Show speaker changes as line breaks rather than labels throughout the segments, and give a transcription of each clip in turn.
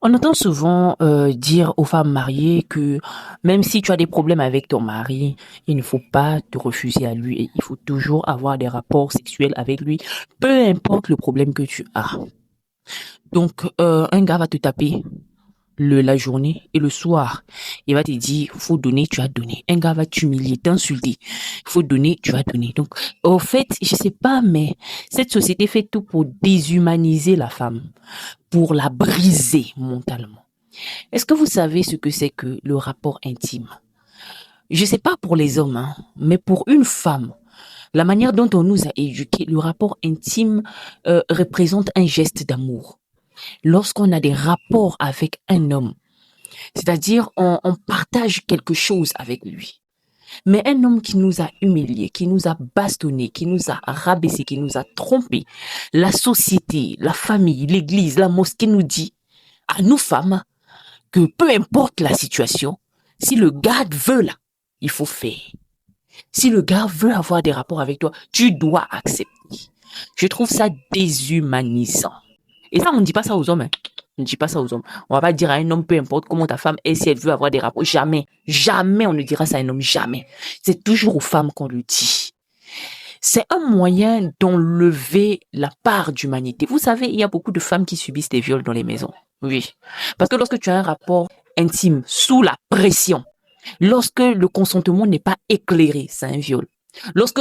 On entend souvent dire aux femmes mariées que même si tu as des problèmes avec ton mari, il ne faut pas te refuser à lui et il faut toujours avoir des rapports sexuels avec lui, peu importe le problème que tu as. Donc, un gars va te taper la journée et le soir, il va te dire, faut donner, tu as donné. Un gars va t'humilier, t'insulter. Faut donner, tu as donné. Donc, au fait, je sais pas, mais cette société fait tout pour déshumaniser la femme, pour la briser mentalement. Est-ce que vous savez ce que c'est que le rapport intime? Je sais pas pour les hommes, hein, mais pour une femme, la manière dont on nous a éduqués, le rapport intime représente un geste d'amour. Lorsqu'on a des rapports avec un homme, c'est-à-dire on partage quelque chose avec lui. Mais un homme qui nous a humiliés, qui nous a bastonnés, qui nous a rabaissés, qui nous a trompés, la société, la famille, l'église, la mosquée nous dit à nous femmes que peu importe la situation, si le gars veut là, il faut faire. Si le gars veut avoir des rapports avec toi, tu dois accepter. Je trouve ça déshumanisant. Et ça, on ne dit pas ça aux hommes. Hein. On ne dit pas ça aux hommes. On va pas dire à un homme, peu importe comment ta femme est, si elle veut avoir des rapports. Jamais. Jamais on ne dira ça à un homme. Jamais. C'est toujours aux femmes qu'on le dit. C'est un moyen d'enlever la part d'humanité. Vous savez, il y a beaucoup de femmes qui subissent des viols dans les maisons. Oui. Parce que lorsque tu as un rapport intime sous la pression, lorsque le consentement n'est pas éclairé, c'est un viol. Lorsque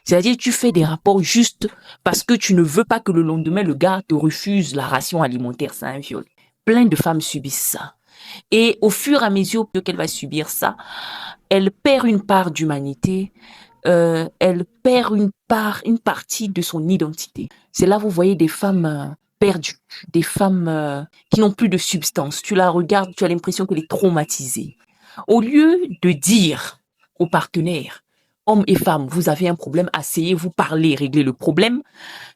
c'est-à-dire tu fais des rapports juste parce que tu ne veux pas que le lendemain le gars te refuse la ration alimentaire, c'est un viol. Plein de femmes subissent ça. Et au fur et à mesure qu'elle va subir ça, elle perd une part d'humanité, elle perd une partie de son identité. C'est là vous voyez des femmes perdues, des femmes qui n'ont plus de substance. Tu la regardes, tu as l'impression qu'elle est traumatisée. Au lieu de dire aux partenaires, hommes et femmes, vous avez un problème, asseyez-vous, parlez, réglez le problème.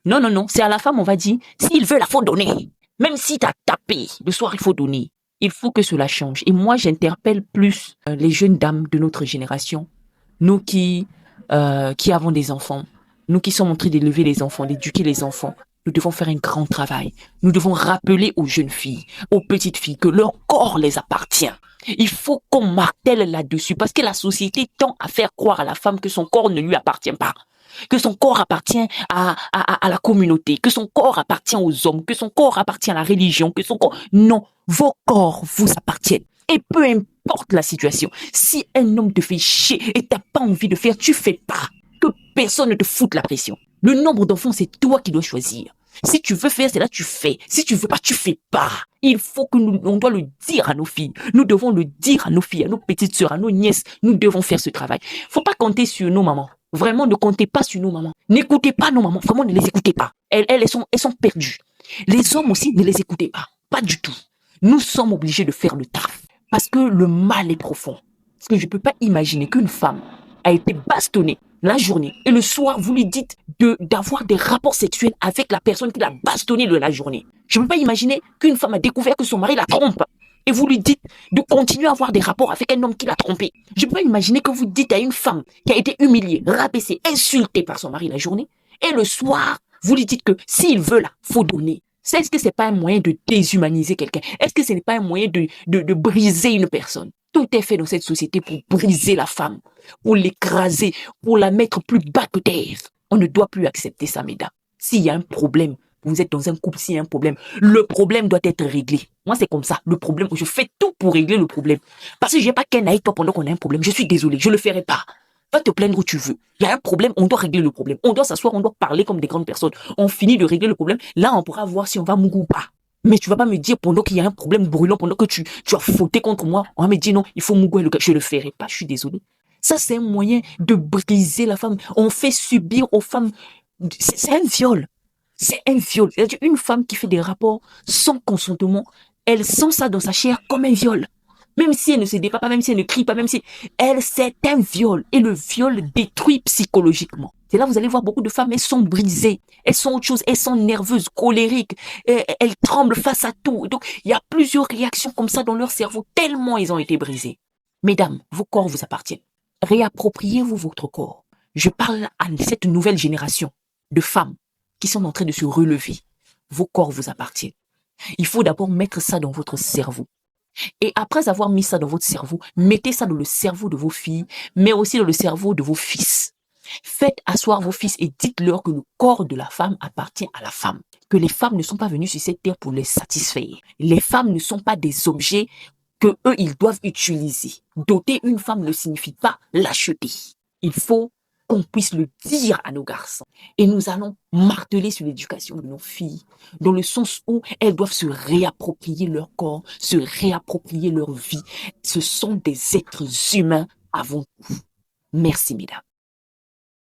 Non, non, non, c'est à la femme, on va dire, s'il veut, il faut donner. Même si t'as tapé, le soir, il faut donner. Il faut que cela change. Et moi, j'interpelle plus les jeunes dames de notre génération, nous qui avons des enfants, nous qui sommes en train d'élever les enfants, d'éduquer les enfants. Nous devons faire un grand travail. Nous devons rappeler aux jeunes filles, aux petites filles, que leur corps les appartient. Il faut qu'on martèle là-dessus parce que la société tend à faire croire à la femme que son corps ne lui appartient pas, que son corps appartient à la communauté, que son corps appartient aux hommes, que son corps appartient à la religion, que son corps... Non, vos corps vous appartiennent. Et peu importe la situation, si un homme te fait chier et t'as pas envie de faire, tu fais pas. Que personne ne te foute la pression. Le nombre d'enfants, c'est toi qui dois choisir. Si tu veux faire, c'est là tu fais. Si tu veux pas, tu fais pas. Il faut que on doit le dire à nos filles. Nous devons le dire à nos filles, à nos petites sœurs, à nos nièces. Nous devons faire ce travail. Faut pas compter sur nos mamans. Vraiment, ne comptez pas sur nos mamans. N'écoutez pas nos mamans. Vraiment, ne les écoutez pas. Elles sont perdues. Les hommes aussi, ne les écoutez pas. Pas du tout. Nous sommes obligés de faire le taf. Parce que le mal est profond. Parce que je peux pas imaginer qu'une femme a été bastonnée la journée et le soir, vous lui dites d'avoir des rapports sexuels avec la personne qui l'a bastonné de la journée. Je ne peux pas imaginer qu'une femme a découvert que son mari la trompe et vous lui dites de continuer à avoir des rapports avec un homme qui l'a trompé. Je ne peux pas imaginer que vous dites à une femme qui a été humiliée, rabaissée, insultée par son mari la journée et le soir, vous lui dites que s'il veut là, faut donner. Est-ce que c'est pas un moyen de déshumaniser quelqu'un? Est-ce que ce n'est pas un moyen de briser une personne? Tout est fait dans cette société pour briser la femme, pour l'écraser, pour la mettre plus bas que terre. On ne doit plus accepter ça, mesdames. S'il y a un problème, vous êtes dans un couple, s'il y a un problème, le problème doit être réglé. Moi, c'est comme ça. Le problème, je fais tout pour régler le problème. Parce que je n'ai pas qu'un avec toi pendant qu'on a un problème. Je suis désolée, je ne le ferai pas. Va te plaindre où tu veux. Il y a un problème, on doit régler le problème. On doit s'asseoir, on doit parler comme des grandes personnes. On finit de régler le problème. Là, on pourra voir si on va mourir ou pas. Mais tu vas pas me dire pendant qu'il y a un problème brûlant, pendant que tu as fauté contre moi, on va me dire non, il faut mourir le gars. Je le ferai pas, je suis désolée. Ça, c'est un moyen de briser la femme. On fait subir aux femmes. C'est un viol. C'est un viol. C'est-à-dire une femme qui fait des rapports sans consentement, elle sent ça dans sa chair comme un viol. Même si elle ne se débat pas, même si elle ne crie pas, même si elle, c'est un viol. Et le viol détruit psychologiquement. C'est là, vous allez voir beaucoup de femmes, elles sont brisées. Elles sont autre chose. Elles sont nerveuses, colériques. Elles tremblent face à tout. Donc, il y a plusieurs réactions comme ça dans leur cerveau, tellement ils ont été brisés. Mesdames, vos corps vous appartiennent. Réappropriez-vous votre corps. Je parle à cette nouvelle génération de femmes qui sont en train de se relever. Vos corps vous appartiennent. Il faut d'abord mettre ça dans votre cerveau. Et après avoir mis ça dans votre cerveau, mettez ça dans le cerveau de vos filles, mais aussi dans le cerveau de vos fils. Faites asseoir vos fils et dites-leur que le corps de la femme appartient à la femme. Que les femmes ne sont pas venues sur cette terre pour les satisfaire. Les femmes ne sont pas des objets que eux, ils doivent utiliser. Doter une femme ne signifie pas l'acheter. Il faut qu'on puisse le dire à nos garçons. Et nous allons marteler sur l'éducation de nos filles, dans le sens où elles doivent se réapproprier leur corps, se réapproprier leur vie. Ce sont des êtres humains avant tout. Merci, mesdames.